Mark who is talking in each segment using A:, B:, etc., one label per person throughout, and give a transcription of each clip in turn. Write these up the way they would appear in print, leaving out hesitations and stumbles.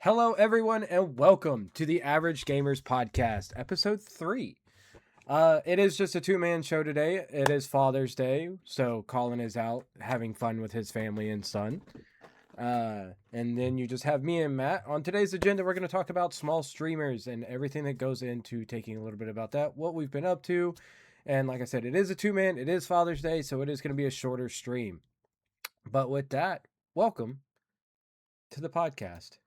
A: Hello, everyone, and welcome to the Average Gamers Podcast, episode 3. It is just a two-man show today. It is Father's Day, so Colin is out having fun with his family and son. And then you just have me and Matt. On today's agenda, we're going to talk about small streamers and everything that goes into taking a little bit about that, what we've been up to. And like I said, it is a two-man, it is Father's Day, so it is going to be a shorter stream. But with that, welcome to the podcast.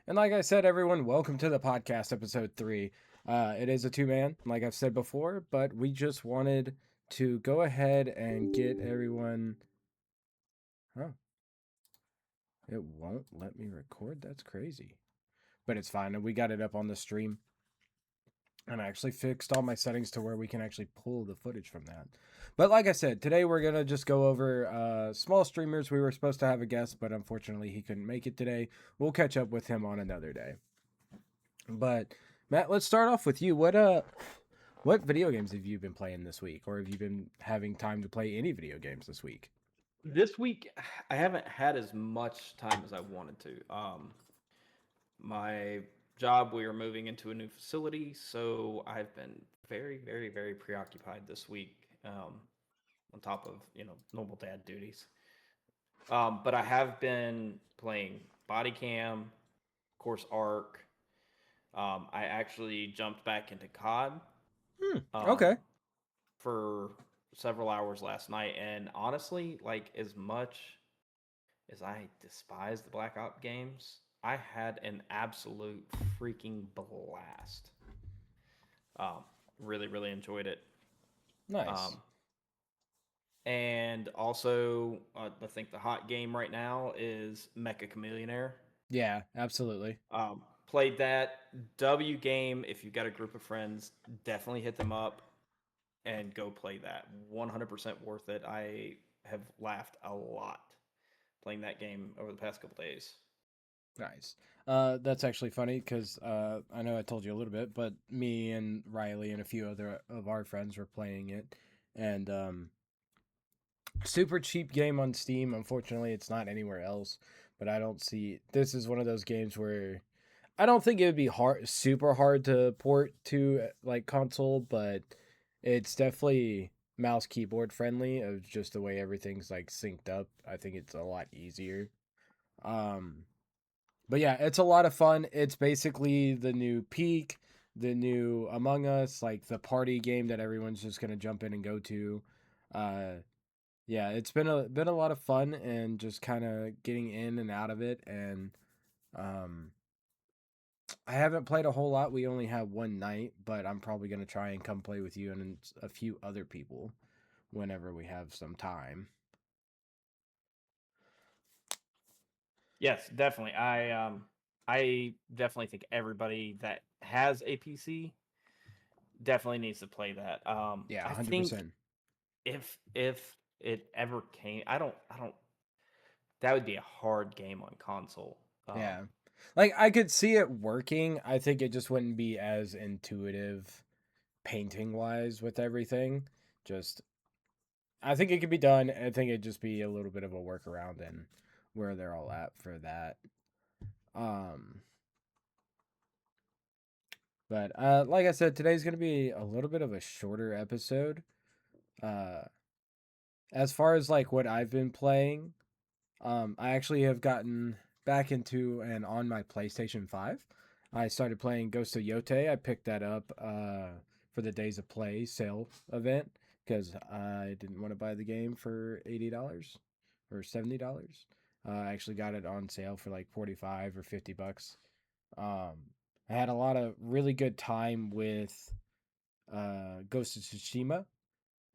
A: And like I said, everyone, welcome to the podcast, episode 3. It is a two-man, like I've said before, but we just wanted to go ahead and get everyone... Oh, it won't let me record? That's crazy. But it's fine, and we got it up on the stream. And I actually fixed all my settings to where we can actually pull the footage from that. But like I said, today we're going to just go over small streamers. We were supposed to have a guest, but unfortunately he couldn't make it today. We'll catch up with him on another day. But Matt, let's start off with you. What video games have you been playing this week, or have you been having time to play any video games this week?
B: This week, I haven't had as much time as I wanted to. My job, we are moving into a new facility, so I've been very, very, very preoccupied this week. On top of normal dad duties. But I have been playing Body Cam, of course, Ark. I actually jumped back into COD.
A: Okay.
B: For several hours last night, and honestly, like as much as I despise the Black Ops games, I had an absolute freaking blast. Really, really enjoyed it.
A: Nice.
B: Um, and also, I think the hot game right now is Mecha Chameleonaire.
A: Yeah, absolutely.
B: Played that W game. If you've got a group of friends, definitely hit them up and go play that. 100% worth it. I have laughed a lot playing that game over the past couple days.
A: Nice. That's actually funny because I know I told you a little bit, but me and Riley and a few other of our friends were playing it, and super cheap game on Steam. Unfortunately, it's not anywhere else. But I don't see this is one of those games where I don't think it would be super hard to port to like console, but it's definitely mouse keyboard friendly of just the way everything's like synced up. I think it's a lot easier. Um, but yeah, it's a lot of fun. It's basically the new Peak, the new Among Us, like the party game that everyone's just gonna jump in and go to. Uh, yeah, it's been a lot of fun and just kind of getting in and out of it, and um, I haven't played a whole lot. We only have one night, but I'm probably gonna try and come play with you and a few other people whenever we have some time.
B: Yes, definitely. I definitely think everybody that has a PC definitely needs to play that.
A: Yeah,
B: I think
A: 100%.
B: if it ever came, I don't. That would be a hard game on console.
A: Yeah. Like I could see it working. I think it just wouldn't be as intuitive painting wise with everything. Just I think it could be done. I think it'd just be a little bit of a workaround and where they're all at for that. Um but like I said, today's gonna be a little bit of a shorter episode. Uh as far as like what I've been playing, I actually have gotten back into and on my PlayStation 5. I started playing Ghost of Yote. I picked that up for the Days of Play sale event because I didn't want to buy the game for $80 or $70. I actually got it on sale for like 45 or $50. Um, I had a lot of really good time with Ghost of Tsushima,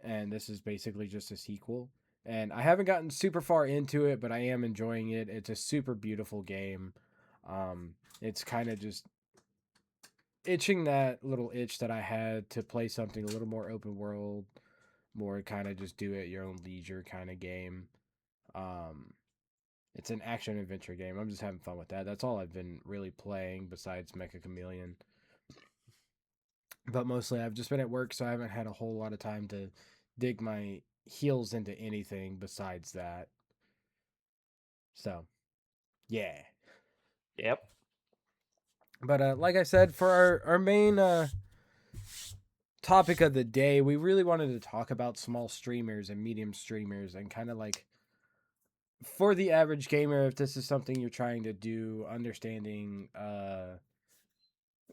A: and this is basically just a sequel. And I haven't gotten super far into it, but I am enjoying it. It's a super beautiful game. It's kind of just itching that little itch that I had to play something a little more open world, more kind of just do it your own leisure kind of game. Um, it's an action adventure game. I'm just having fun with that. That's all I've been really playing besides Mecha Chameleon. But mostly I've just been at work, so I haven't had a whole lot of time to dig my heels into anything besides that. So, yeah.
B: Yep.
A: But like I said, for our main topic of the day, we really wanted to talk about small streamers and medium streamers and kind of like for the average gamer, if this is something you're trying to do, understanding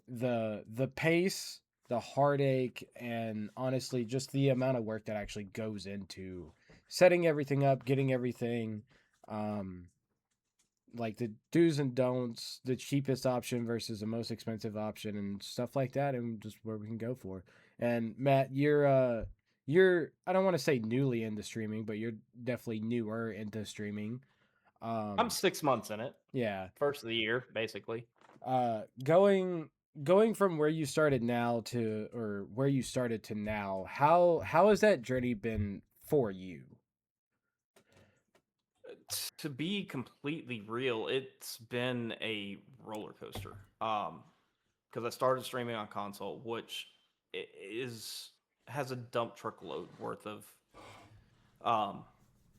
A: the pace, the heartache, and honestly just the amount of work that actually goes into setting everything up, getting everything um like the do's and don'ts, the cheapest option versus the most expensive option and stuff like that, and just where we can go for. And Matt, you're I don't want to say newly into streaming, but you're definitely newer into streaming.
B: I'm
A: Um
B: 6 months in it.
A: yeah.
B: First of the year, basically.
A: Going from where you started now to or where you started to now, how has that journey been for you?
B: To be completely real, it's been a roller coaster. Because I started streaming on console, which is has a dump truck load worth of um,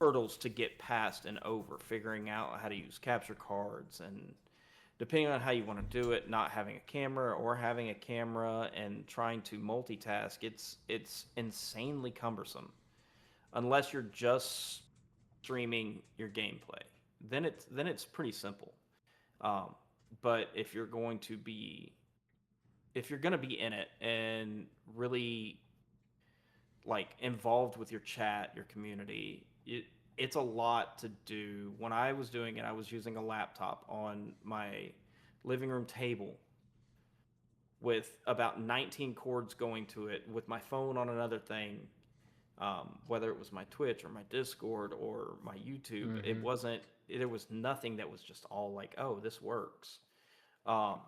B: hurdles to get past and over, figuring out how to use capture cards and depending on how you want to do it, not having a camera or having a camera and trying to multitask, it's insanely cumbersome unless you're just streaming your gameplay. Then it's pretty simple. Um, but if you're going to be in it and really like involved with your chat, your community, it's a lot to do. When I was doing it, I was using a laptop on my living room table with about 19 cords going to it, with my phone on another thing, whether it was my Twitch or my Discord or my YouTube. It
A: Mm-hmm.
B: wasn't. There was nothing that was just all like, oh, this works. Um,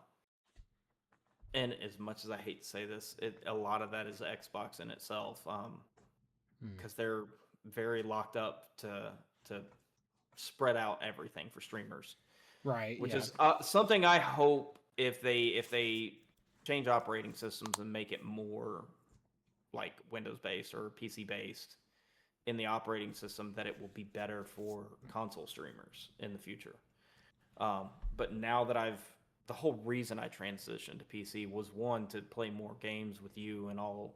B: and as much as I hate to say this, a lot of that is Xbox in itself,
A: Mm.
B: because they're very locked up to spread out everything for streamers,
A: Right,
B: which
A: yeah.
B: is something I hope if they change operating systems and make it more like Windows based or PC based in the operating system, that it will be better for console streamers in the future. But now that the whole reason I transitioned to PC was one to play more games with you and all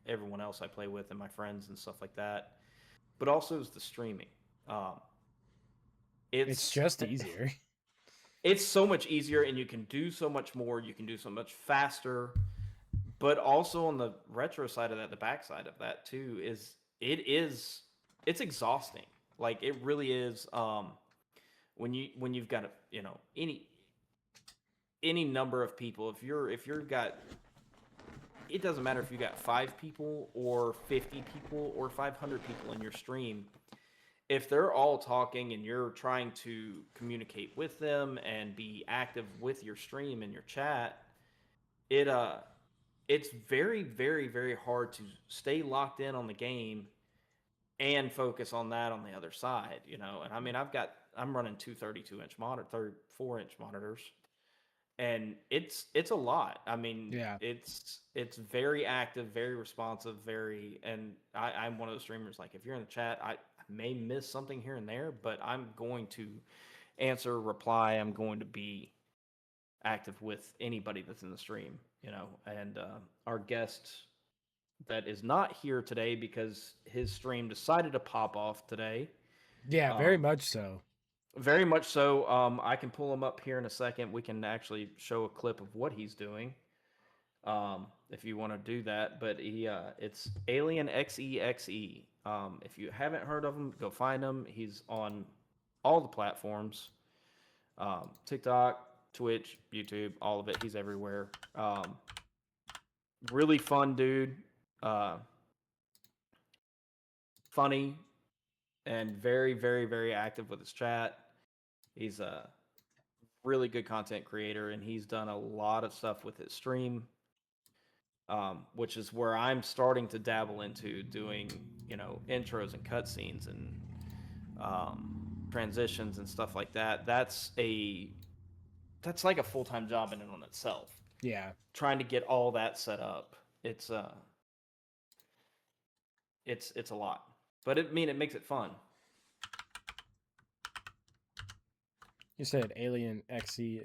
B: everyone else I play with and my friends and stuff like that, but also is the streaming. Um,
A: It's
B: it's
A: just easier.
B: it's so much easier and you can do so much more. You can do so much faster. But also on the retro side of that, the backside of that too is it's exhausting. Like it really is. When you've got any number of people, if you've got, it doesn't matter if you got 5 people or 50 people or 500 people in your stream. If they're all talking and you're trying to communicate with them and be active with your stream and your chat, it it's very, very, very hard to stay locked in on the game and focus on that on the other side. And I mean, I'm running two 32-inch monitor, 34-inch monitors, and it's a lot. I mean,
A: Yeah.
B: it's very active, very responsive, and I'm one of those streamers. Like if you're in the chat, I may miss something here and there, but I'm going to answer, reply. I'm going to be active with anybody that's in the stream. And our guest that is not here today because his stream decided to pop off today.
A: Yeah, very
B: Um,
A: much so.
B: Very much so. I can pull him up here in a second. We can actually show a clip of what he's doing, if you want to do that. But it's Alien XEXE. If you haven't heard of him, go find him. He's on all the platforms: TikTok, Twitch, YouTube, all of it. He's everywhere. Really fun dude. Uh, Funny and very, very, very active with his chat. He's a really good content creator, and he's done a lot of stuff with his stream, which is where I'm starting to dabble into doing, intros and cutscenes and transitions and stuff like that. That's like a full time job in and on itself.
A: Yeah.
B: Trying to get all that set up, it's it's a lot, but it makes it fun.
A: You said Alien XE.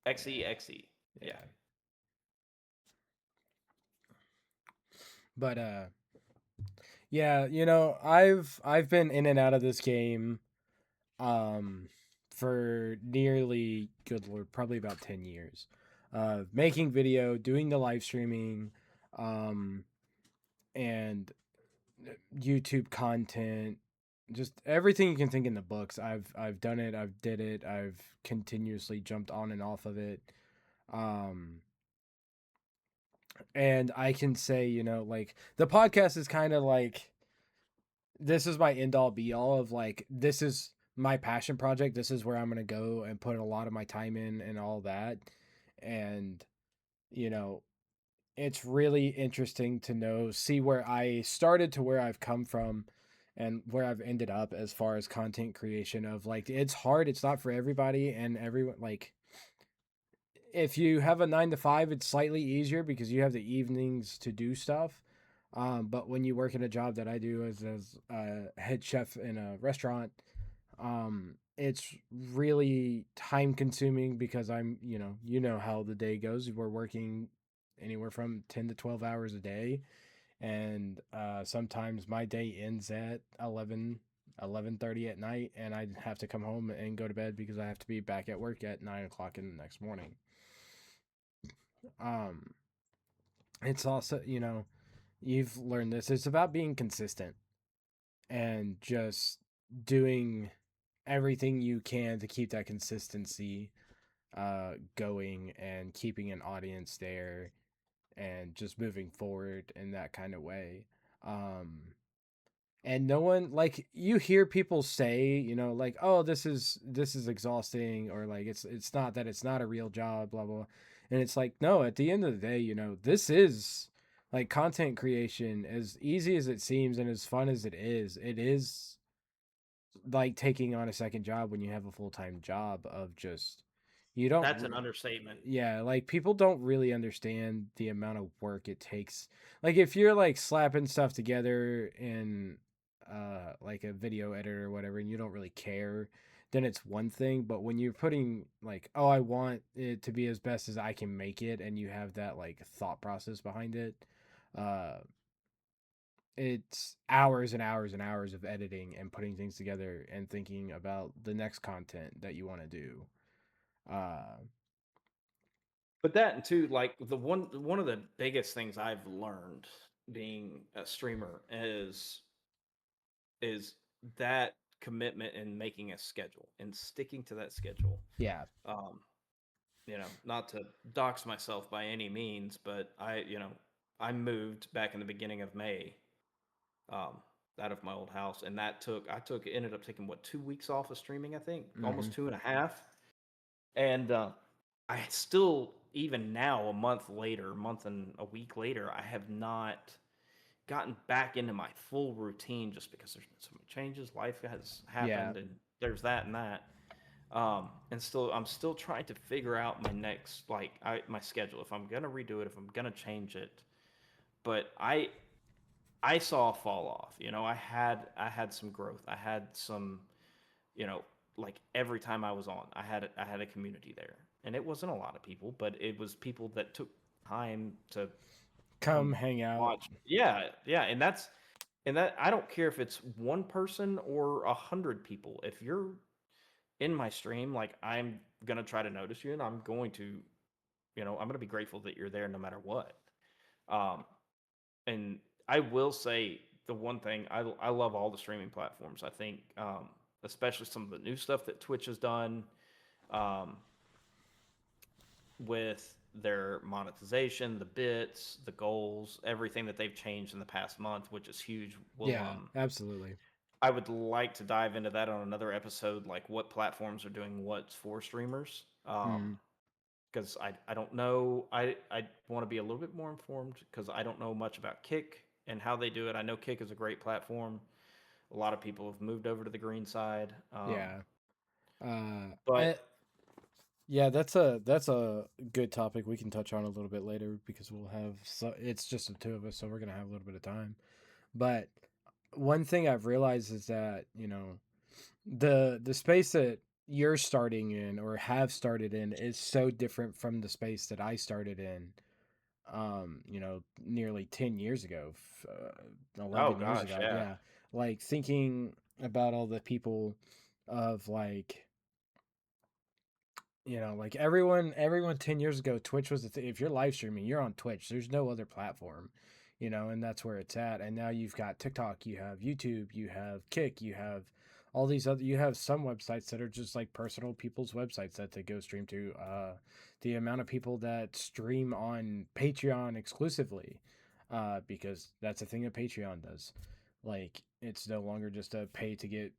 B: XE. Yeah.
A: But yeah, I've been in and out of this game for nearly, good lord, probably about 10 years. Making video, doing the live streaming, and YouTube content, just everything you can think in the books. I've done it, I've did it, I've continuously jumped on and off of it. Um and I can say, like the podcast is kind of like, this is my end all be all of like, this is my passion project. This is where I'm going to go and put a lot of my time in and all that. And, you know, it's really interesting to see where I started to where I've come from and where I've ended up as far as content creation of like, it's hard. It's not for everybody, and everyone, like, if you have a 9 to 5, it's slightly easier because you have the evenings to do stuff. But when you work in a job that I do as a head chef in a restaurant, it's really time consuming because I'm how the day goes. We're working anywhere from 10 to 12 hours a day. And sometimes my day ends at 11:30 at night, and I have to come home and go to bed because I have to be back at work at 9 o'clock in the next morning. Um, it's also, you've learned this. It's about being consistent and just doing everything you can to keep that consistency going and keeping an audience there and just moving forward in that kind of way. Um, and no one, like, you hear people say, like, oh, this is exhausting, or like it's not, that it's not a real job, blah blah. And it's like, no, at the end of the day, this is like content creation, as easy as it seems and as fun as it is like taking on a second job when you have a full-time job of just, you don't
B: That's an understatement.
A: yeah, like people don't really understand the amount of work it takes. Like if you're like slapping stuff together in like a video editor or whatever, and you don't really care, then it's one thing. But when you're putting like, oh, I want it to be as best as I can make it, and you have that like thought process behind it, uh it's hours and hours and hours of editing and putting things together and thinking about the next content that you want to do. uh
B: But that and too, like one of the biggest things I've learned being a streamer is that commitment and making a schedule and sticking to that schedule.
A: yeah.
B: Um, not to dox myself by any means, but I moved back in the beginning of May, um, out of my old house, and ended up taking what, 2 weeks off of streaming, I think,
A: Mm-hmm.
B: almost 2.5, and I still, even now, a month later, a month and a week later, I have not gotten back into my full routine just because there's been so many changes. Life has
A: Yeah.
B: happened, and there's that and that. I'm still trying to figure out my next, my schedule. If I'm gonna redo it, if I'm gonna change it, but I saw a fall off. I had some growth. I had some, you know, like every time I was on, I had a community there, and it wasn't a lot of people, but it was people that took time to
A: Come
B: come
A: hang out.
B: watch. Yeah, yeah, and that I don't care if it's one person or 100 people. If you're in my stream, like, I'm gonna try to notice you, and I'm gonna be grateful that you're there no matter what. Um, and I will say the one thing, I love all the streaming platforms. I think, especially some of the new stuff that Twitch has done. um, with their monetization, the bits, the goals, everything that they've changed in the past month, which is huge.
A: Yeah, absolutely.
B: I would like to dive into that on another episode, like what platforms are doing what's for streamers.
A: Mm,
B: Because I don't know. I want to be a little bit more informed because I don't know much about Kick and how they do it. I know Kick is a great platform. A lot of people have moved over to the green side.
A: yeah.
B: But
A: Yeah, that's a good topic we can touch on a little bit later because we'll have it's just the two of us, so we're gonna have a little bit of time. But one thing I've realized is that the space that you're starting in or have started in is so different from the space that I started in. Nearly 10 years ago,
B: oh
A: 11 years
B: gosh,
A: ago.
B: yeah.
A: Yeah, like thinking about all the people of like like everyone 10 years ago, Twitch was the thing. If you're live streaming, you're on Twitch. There's no other platform, and that's where it's at. And now you've got TikTok, you have YouTube, you have Kick, you have all these other, you have some websites that are just like personal people's websites that they go stream to. The amount of people that stream on Patreon exclusively, because that's a thing that Patreon does. Like, it's no longer just a pay to get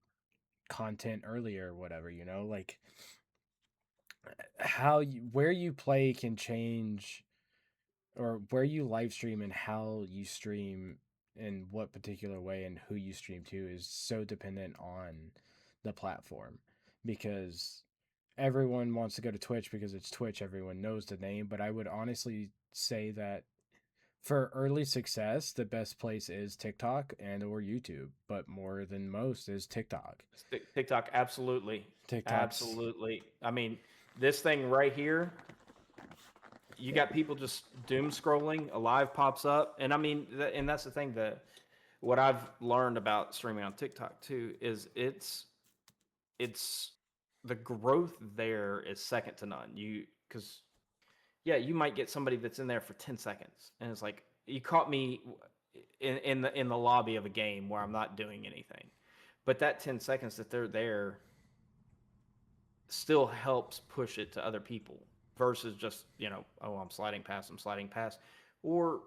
A: content earlier or whatever, like where you play can change, or where you live stream and how you stream in what particular way and who you stream to is so dependent on the platform, because everyone wants to go to Twitch because it's Twitch, everyone knows the name, but I would honestly say that for early success the best place is TikTok and or YouTube, but more than most is TikTok.
B: TikTok, absolutely,
A: TikTok's
B: absolutely. I mean, this thing right here, you got people just doom scrolling. A live pops up, and I mean, and that's the thing that what I've learned about streaming on TikTok too is it's the growth there is second to none. Because yeah, you might get somebody that's in there for 10 seconds, and it's like you caught me in the lobby of a game where I'm not doing anything, but that 10 seconds that they're there still helps push it to other people versus just oh, I'm sliding past, or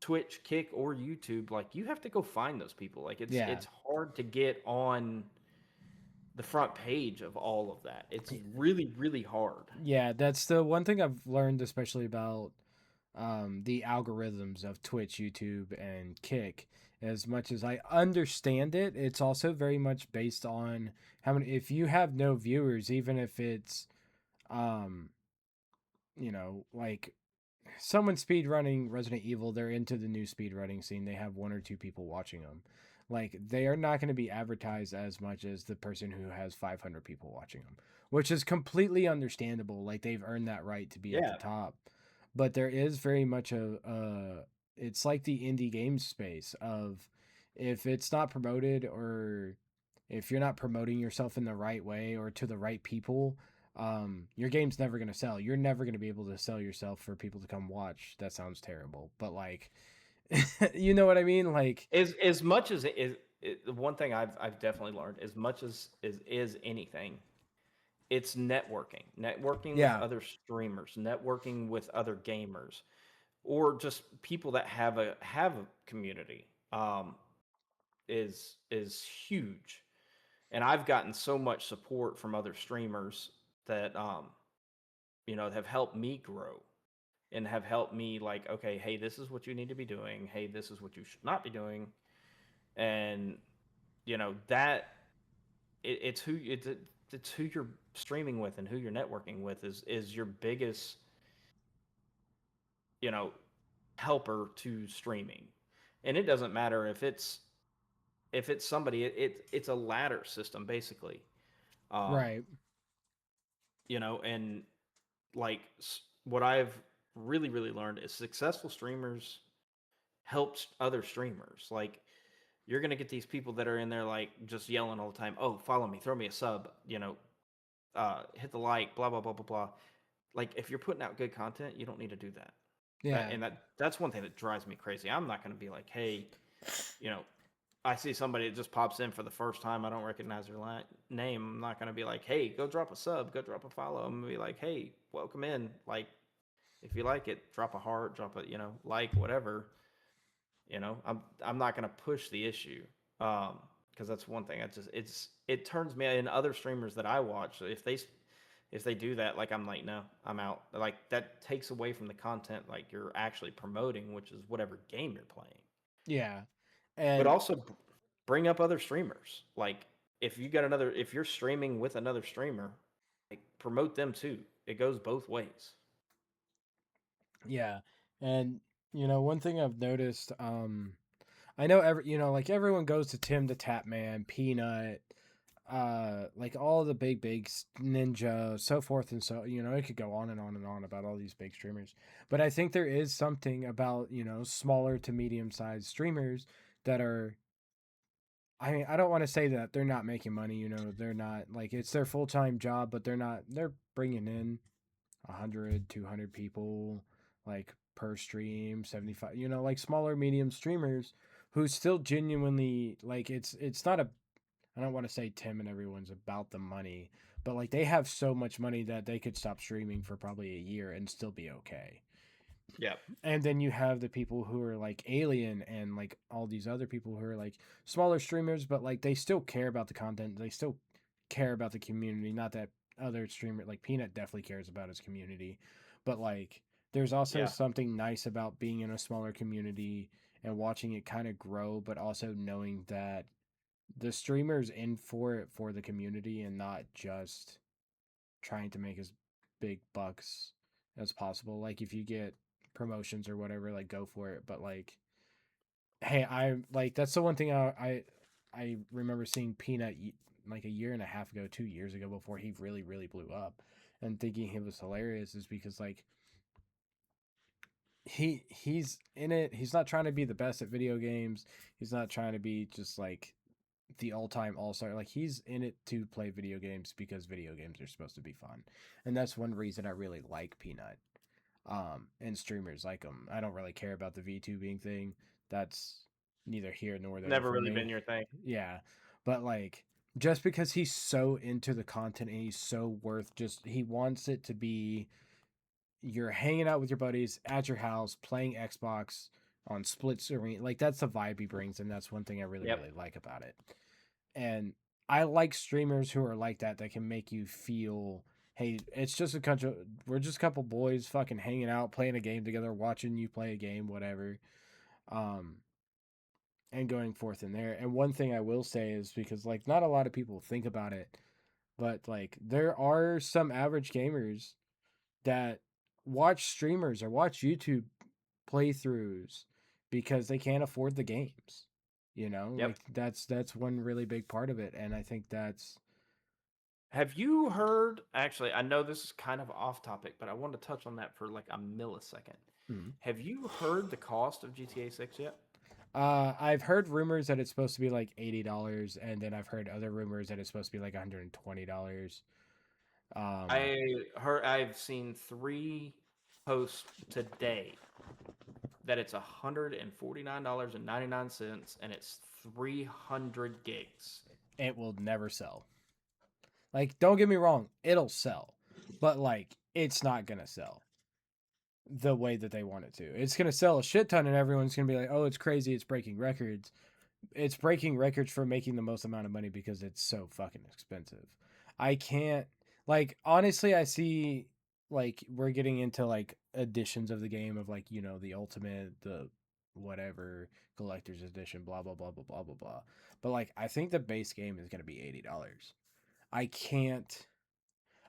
B: Twitch, Kick, or YouTube. Like you have to go find those people. Like
A: yeah.
B: it's hard to get on the front page of all of that. It's really really hard.
A: Yeah, that's the one thing I've learned, especially about the algorithms of Twitch, YouTube, and Kick. As much as I understand it, it's also very much based on how many. If you have no viewers, even if it's, um, like someone speed running Resident Evil, they're into the new speed running scene. They have one or two people watching them. Like they are not going to be advertised as much as the person who has 500 people watching them, which is completely understandable. Like they've earned that right to be at the
B: Yeah,
A: top. But there is very much it's like the indie game space of, if it's not promoted, or if you're not promoting yourself in the right way or to the right people, your game's never going to sell. You're never going to be able to sell yourself for people to come watch. That sounds terrible, but like, you know what I mean? Like,
B: as much as the one thing I've definitely learned, as much as is anything, it's networking with
A: yeah,
B: other streamers, networking with other gamers, or just people that have a community. Is huge, and I've gotten so much support from other streamers that have helped me grow and have helped me, like, okay, hey, this is what you need to be doing, hey, this is what you should not be doing. And that it's who you're streaming with and who you're networking with is your biggest you know helper to streaming. And it doesn't matter if it's somebody, it's a ladder system basically. um
A: right.
B: and like what I've really really learned is successful streamers helps other streamers. Like you're gonna get these people that are in there like just yelling all the time, oh, follow me, throw me a sub, hit the like, blah blah blah blah blah. Like if you're putting out good content, you don't need to do that. that
A: Yeah.
B: and that that's one thing that drives me crazy. I'm not going to be like, hey, you know I see somebody that just pops in for the first time, I don't recognize their name. I'm not gonna be like, "Hey, go drop a sub, go drop a follow." I'm gonna be like, "Hey, welcome in. Like, if you like it, drop a heart, drop a like whatever." I'm not gonna push the issue, because that's one thing. It turns me in other streamers that I watch. If they do that, like I'm like, no, I'm out. Like that takes away from the content like you're actually promoting, which is whatever game you're playing.
A: Yeah.
B: But
A: And
B: also bring up other streamers. Like if you're streaming with another streamer, like promote them too. It goes both ways.
A: yeah. And one thing I've noticed, I know like everyone goes to Tim the Tapman, Peanut, like all the big Ninja, so forth and so, it could go on and on and on about all these big streamers. But I think there is something about, smaller to medium sized streamers that are, I mean, I don't want to say that they're not making money, they're not like it's their full-time job, but they're bringing in 100, 200 people like per stream, 75, like smaller medium streamers who still genuinely like it's not a, I don't want to say Tim and everyone's about the money, but like they have so much money that they could stop streaming for probably a year and still be okay.
B: Yeah.
A: And then you have the people who are like Alien and like all these other people who are like smaller streamers, but like they still care about the content. They still care about the community. Not that other streamer like Peanut definitely cares about his community, but like there's also
B: Yeah.
A: something nice about being in a smaller community and watching it kind of grow, but also knowing that the streamer's in for it for the community and not just trying to make as big bucks as possible. Like if you get promotions or whatever, like go for it. But like, hey, I like that's the one thing I remember seeing Peanut like a year and a half ago, 2 years ago, before he really blew up, and thinking he was hilarious is because like he's in it. He's not trying to be the best at video games. He's not trying to be just like the all-time all-star. Like he's in it to play video games because video games are supposed to be fun, and that's one reason I really like Peanut, and streamers like him. I don't really care about the VTubing thing. That's neither here nor there
B: Never
A: for
B: really
A: me.
B: been your thing.
A: Yeah, but like just because he's so into the content and he's so worth, just he wants it to be you're hanging out with your buddies at your house playing Xbox on split screen. Like that's the vibe he brings, and that's one thing I really
B: Yep.
A: like about it. And I like streamers who are like that can make you feel, hey, it's just a country. We're just a couple boys fucking hanging out, playing a game together, watching you play a game, whatever. Um, and going forth in there. And one thing I will say is because like not a lot of people think about it, but like there are some average gamers that watch streamers or watch YouTube playthroughs because they can't afford the games.
B: Yep.
A: Like that's one really big part of it, and I think that's
B: Have you heard? Actually, I know this is kind of off topic, but I wanted to touch on that for like a millisecond.
A: hmm.
B: Have you heard the cost of GTA 6 yet?
A: I've heard rumors that it's supposed to be like $80, and then I've heard other rumors that it's supposed to be like $120. Um,
B: I've seen three posts today that it's $149.99 and it's 300 gigs.
A: it will never sell. Like, don't get me wrong, it'll sell, but like, it's not gonna sell the way that they want it to. It's gonna sell a shit ton, and everyone's gonna be like, "Oh, it's crazy! It's breaking records." It's breaking records for making the most amount of money because it's so fucking expensive. I can't like honestly I see like we're getting into like editions of the game of like, the ultimate, the whatever collector's edition, blah blah blah blah blah blah blah. But like I think the base game is gonna be $80. I can't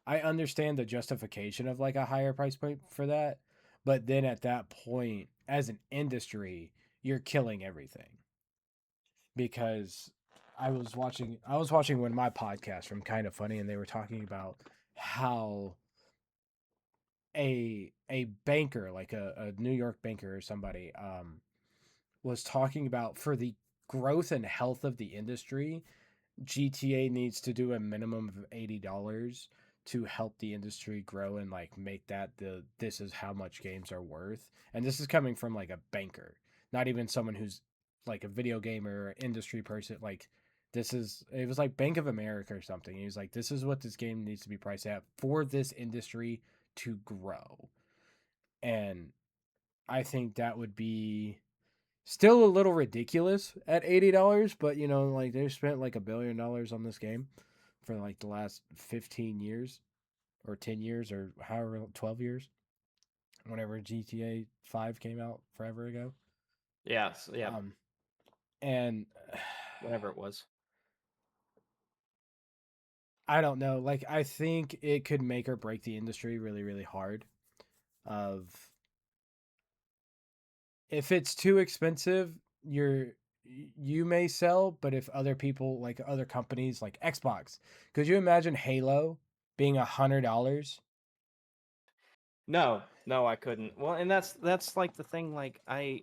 A: I understand the justification of like a higher price point for that, but then at that point, as an industry, you're killing everything because I was watching one of my podcasts from Kind of Funny, and they were talking about how a banker, like a New York banker or somebody, was talking about for the growth and health of the industry, GTA needs to do a minimum of $80 to help the industry grow and like make that the this is how much games are worth. And this is coming from like a banker, not even someone who's like a video gamer industry person, like it was like Bank of America or something. He was like, this is what this game needs to be priced at for this industry to grow. And I think that would be still a little ridiculous at $80, but like they've spent like $1 billion on this game for like the last 15 years or 10 years or however 12 years, whenever GTA 5 came out forever ago.
B: Yes, yeah,
A: Um, and
B: whatever it was.
A: I don't know. Like, I think it could make or break the industry really, really hard. Of if it's too expensive, you may sell, but if other people like other companies like Xbox, could you imagine Halo being $100?
B: No, no, I couldn't. Well, and that's like the thing. Like I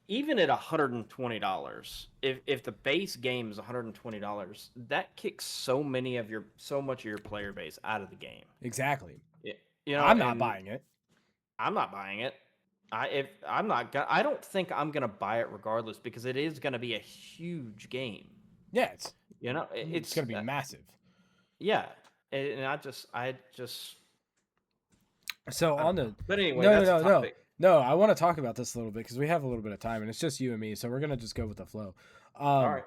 B: even at $120, if the base game is $120, that kicks so much of your player base out of the game.
A: Exactly.
B: You know,
A: I'm not
B: and
A: buying it.
B: I'm not buying it. I don't think I'm gonna buy it regardless because it is gonna be a huge game.
A: Yeah,
B: You know,
A: it's gonna be massive.
B: Yeah, and I just
A: So
B: I
A: on
B: don't
A: the
B: know. But anyway,
A: no no
B: that's a
A: no no
B: topic.
A: no, I want to talk about this a little bit because we have a little bit of time and it's just you and me, so we're gonna just go with the flow.
B: All right.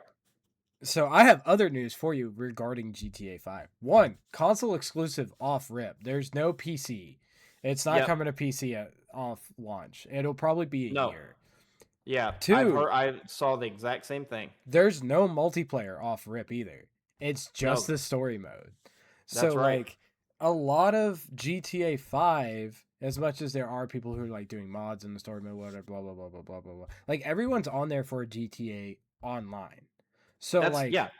A: So I have other news for you regarding GTA 5. One, console exclusive off rip. There's no PC. It's not
B: Yep.
A: coming to PC off launch. It'll probably be a
B: No.
A: year.
B: Yeah.
A: Two,
B: I saw the exact same thing.
A: there's no multiplayer off rip either. It's just
B: No.
A: the story mode. So
B: That's right.
A: like a lot of GTA 5, as much as there are people who are like doing mods in the story mode, whatever, blah blah blah blah blah blah blah. Like everyone's on there for GTA Online. So
B: That's
A: like
B: yeah.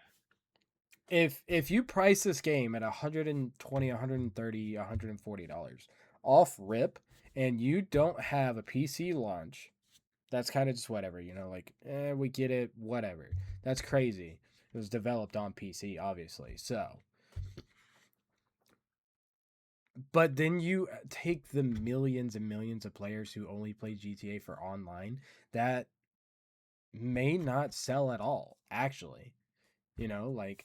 A: if you price this game at 120, 130, $140 off rip and you don't have a PC launch, that's kind of just whatever, like we get it, whatever. That's crazy. It was developed on PC, obviously. So, but then you take the millions and millions of players who only play GTA for online that may not sell at all, actually. Like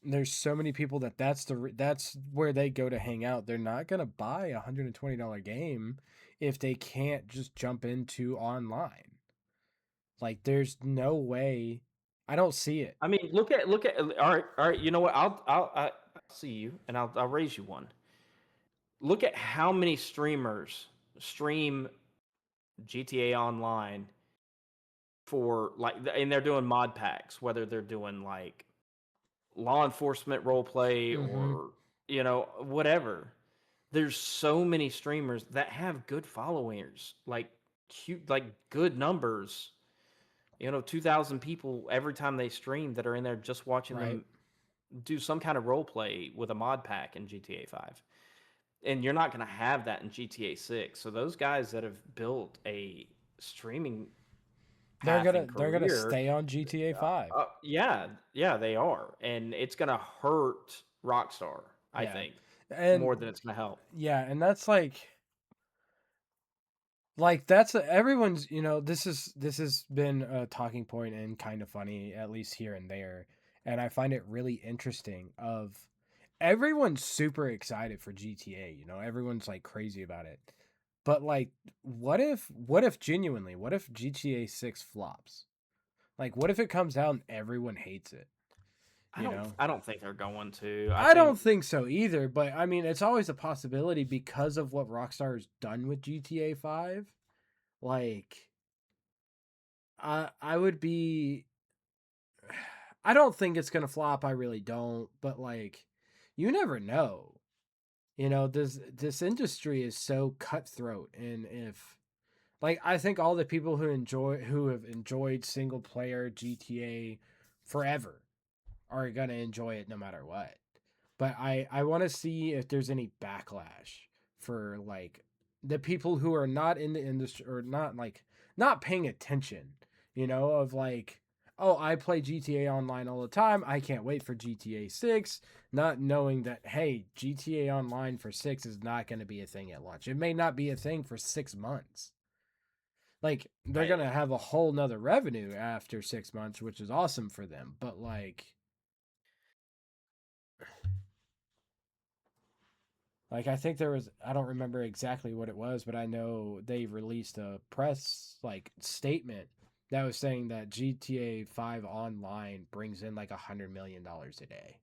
A: there's so many people that's where they go to hang out. They're not going to buy a $120 game if they can't just jump into online. Like there's no way. I don't see it.
B: I mean, look at all right. You know what? I'll see you and I'll raise you one. Look at how many streamers stream GTA Online for like, and they're doing mod packs, whether they're doing like law enforcement role play
A: Mm-hmm.
B: or whatever. There's so many streamers that have good followers, like cute, like good numbers. 2,000 people every time they stream that are in there just watching
A: Right.
B: them do some kind of role play with a mod pack in GTA 5. And you're not going to have that in GTA 6. So those guys that have built a streaming
A: They're
B: path
A: gonna
B: and
A: they're gonna
B: career,
A: stay on GTA 5.
B: yeah, they are. And it's going to hurt Rockstar, I
A: Yeah.
B: think,
A: And
B: more than it's going to help.
A: yeah, and that's like that's everyone's, this has been a talking point and kind of funny, at least here and there. And I find it really interesting of everyone's super excited for GTA, everyone's like crazy about it. But like what if genuinely, what if GTA 6 flops? Like what if it comes out and everyone hates it?
B: I don't think they're going to.
A: I don't think so either, but I mean it's always a possibility because of what Rockstar has done with GTA 5. Like I would be I don't think it's gonna flop, I really don't, but like you never know. This industry is so cutthroat, and if like I think all the people who have enjoyed single player GTA forever are gonna enjoy it no matter what. But I want to see if there's any backlash for like the people who are not in the industry or not paying attention, of like, oh, I play GTA Online all the time. I can't wait for GTA 6, not knowing that, hey, GTA Online for 6 is not going to be a thing at launch. It may not be a thing for 6 months. Like they're
B: Right.
A: gonna have a whole nother revenue after 6 months, which is awesome for them. But like I think there was, I don't remember exactly what it was, but I know they released a press like statement that was saying that GTA 5 online brings in like $100 million a day.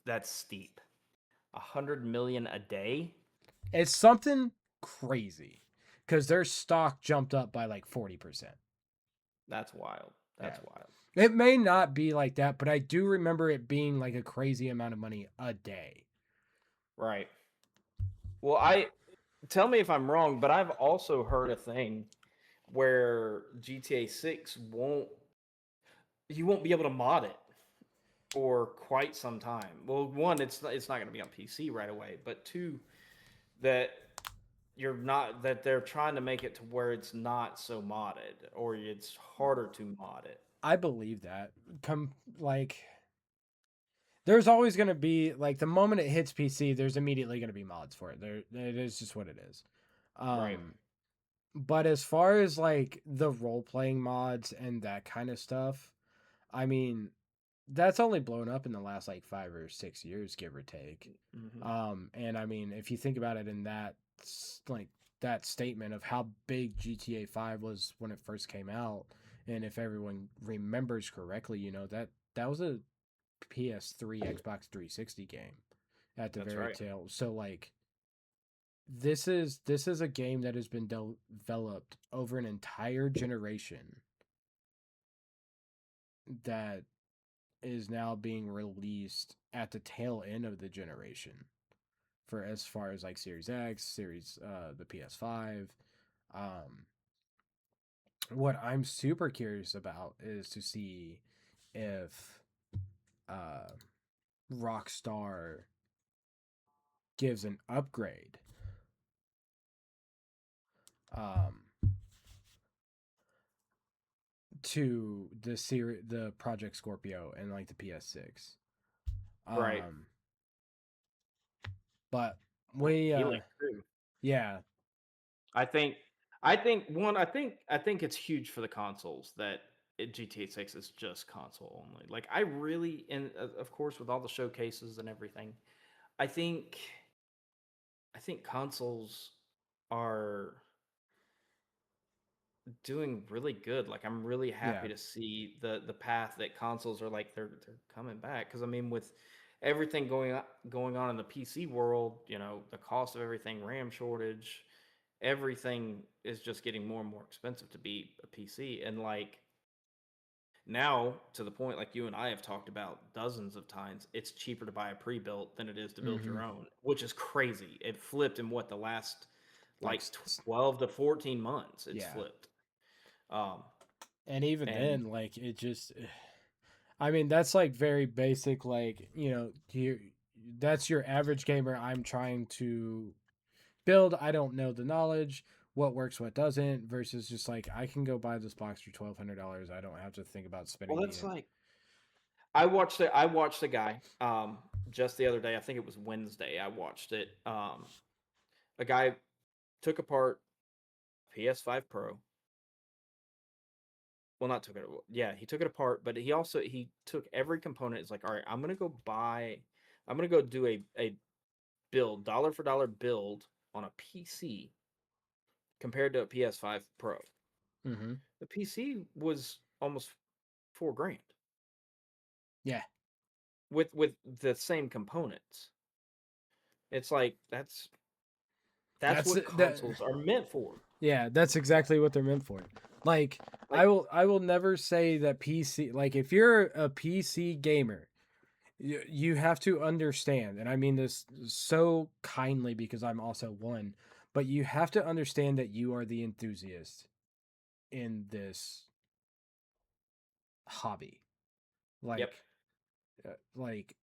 B: That's steep. 100 million a day.
A: It's something crazy because their stock jumped up by like 40%.
B: That's wild.
A: Yeah.
B: That's wild.
A: It may not be like that, but I do remember it being like a crazy amount of money a day.
B: Right. Well, I tell me if I'm wrong, but I've also heard a thing where GTA 6 won't be able to mod it for quite some time. Well, one, it's not going to be on PC right away, but two, that they're trying to make it to where it's not so modded or it's harder to mod it.
A: I believe that. Come like there's always going to be like the moment it hits PC, there's immediately going to be mods for it. There, it is just what it is.
B: Right.
A: Um, but as far as like the role playing mods and that kind of stuff, I mean, that's only blown up in the last like 5 or 6 years, give or take.
B: Hmm.
A: And I mean, if you think about it in that like that statement of how big GTA 5 was when it first came out, and if everyone remembers correctly, that was a PS3, Xbox 360 game at the
B: That's
A: very
B: right.
A: tail. So like this is a game that has been developed over an entire generation that is now being released at the tail end of the generation for as far as like Series X, Series the PS5. Um what I'm super curious about is to see if uh Rockstar gives an upgrade um to the Project Scorpio and like the PS6.
B: Right.
A: Um but we
B: Helix too.
A: yeah,
B: I think I think it's huge for the consoles that GTA 6 is just console only. Like I really and of course with all the showcases and everything, I think I think consoles are doing really good. Like I'm really
A: yeah.
B: happy to see the path that consoles are like they're coming back because I mean with everything going on in the PC world, the cost of everything, RAM shortage, everything is just getting more and more expensive to be a PC. And like now, to the point like you and I have talked about dozens of times, it's cheaper to buy a pre-built than it is to build
A: Hmm.
B: your own, which is crazy. It flipped in what the last
A: Like
B: like 12 to 14 months it's
A: yeah.
B: flipped. Um
A: And even
B: and
A: then like it just I mean that's like very basic like, you that's your average gamer. I'm trying to build, I don't know the knowledge, what works, what doesn't, versus just like I can go buy this box for $1,200. I don't have to think about
B: well
A: spending the
B: that's like I watched a guy just the other day, I think it was Wednesday. I watched it. A guy took apart PS5 Pro. Well, not took it. Yeah, he took it apart, but he took every component. It's like, all right, I'm gonna go do a build, dollar for dollar build on a PC compared to a PS5 Pro.
A: hmm
B: The PC was almost 4 grand
A: yeah.
B: with the same components. It's like that's
A: That's
B: what
A: that
B: consoles are meant for.
A: Yeah, that's exactly what they're meant for. Like
B: Like,
A: I will never say that PC, like if you're a PC gamer, you have to understand, and I mean this so kindly because I'm also one, but you have to understand that you are the enthusiast in this hobby.
B: yep,
A: Like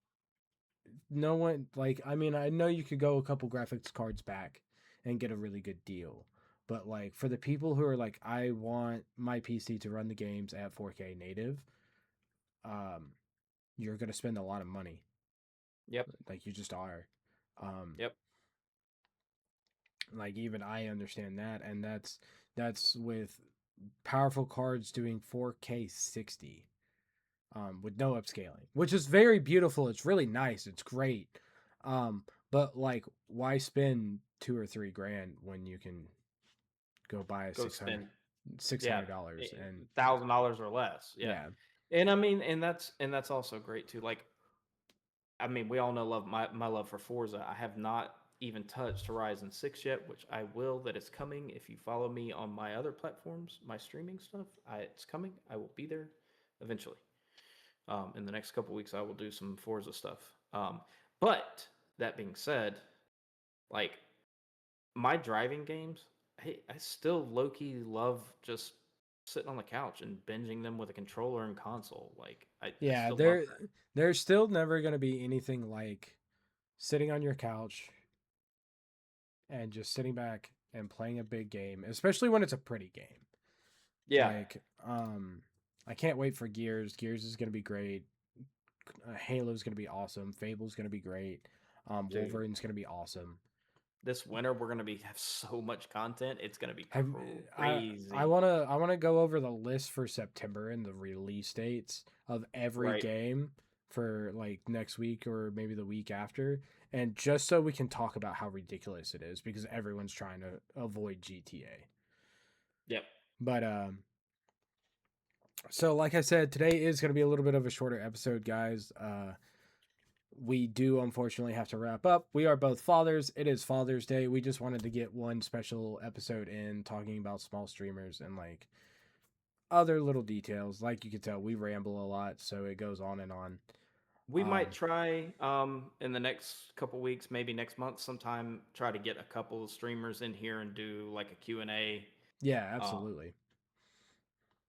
A: no one, like I mean I know you could go a couple graphics cards back and get a really good deal. But like for the people who are like I want my PC to run the games at 4K native, um you're going to spend a lot of money.
B: yep,
A: Like you just are. Um
B: yep.
A: Like even I understand that, and that's with powerful cards doing 4K 60 with no upscaling, which is very beautiful. It's really nice. It's great. But like, why spend $2 or $3 when you can go buy a
B: Go
A: 600
B: spend, yeah,
A: $600 and
B: $1,000 or less. Yeah,
A: yeah,
B: and I mean, and that's also great too. Like, I mean, we all know my love for Forza. I have not even touched Horizon 6 yet, which I will. That it's coming. If you follow me on my other platforms, my streaming stuff, it's coming. I will be there eventually. In the next couple weeks, I will do some Forza stuff. But that being said, like my driving games, I still low key love just sitting on the couch and binging them with a controller and console. Like I
A: yeah,
B: still love that.
A: there's still never gonna be anything like sitting on your couch and just sitting back and playing a big game, especially when it's a pretty game.
B: Yeah,
A: Like, I can't wait for Gears. Gears is gonna be great. Halo's gonna be awesome. Fable's gonna be great.
B: dude.
A: Wolverine's gonna be awesome.
B: This winter we're gonna be have so much content. It's gonna be
A: Have I
B: crazy.
A: wanna go over the list for September and the release dates of every
B: Right.
A: game for like next week or maybe the week after, and just so we can talk about how ridiculous it is because everyone's trying to avoid GTA.
B: Yep.
A: But so like I said, today is going to be a little bit of a shorter episode, guys. We do unfortunately have to wrap up. We are both fathers. It is Father's Day. We just wanted to get one special episode in talking about small streamers and like other little details. Like you can tell, we ramble a lot, so it goes on and on.
B: We might
A: Um,
B: try in the next couple weeks, maybe next month sometime, try to get a couple of streamers in here and do like a Q&A.
A: yeah,
B: Um,
A: absolutely.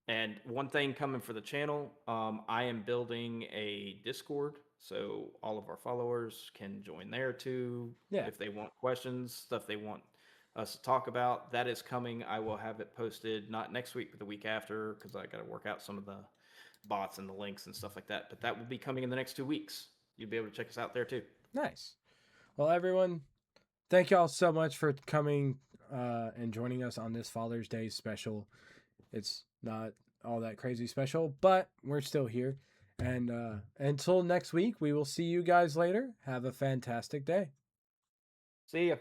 B: and one thing coming for the channel, I am building a Discord, so all of our followers can join there too
A: Yeah,
B: if they want questions, stuff they want us to talk about. That is coming. I will have it posted not next week, but the week after, because I got to work out some of the bots and the links and stuff like that. But that will be coming in the next 2 weeks. You'll be able to check us out there too.
A: nice. Well, everyone, thank y'all so much for coming and joining us on this Father's Day special. It's not all that crazy special, but we're still here. And until next week, we will see you guys later. Have a fantastic day.
B: See ya.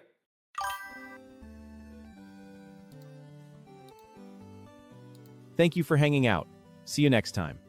C: Thank you for hanging out. See you next time.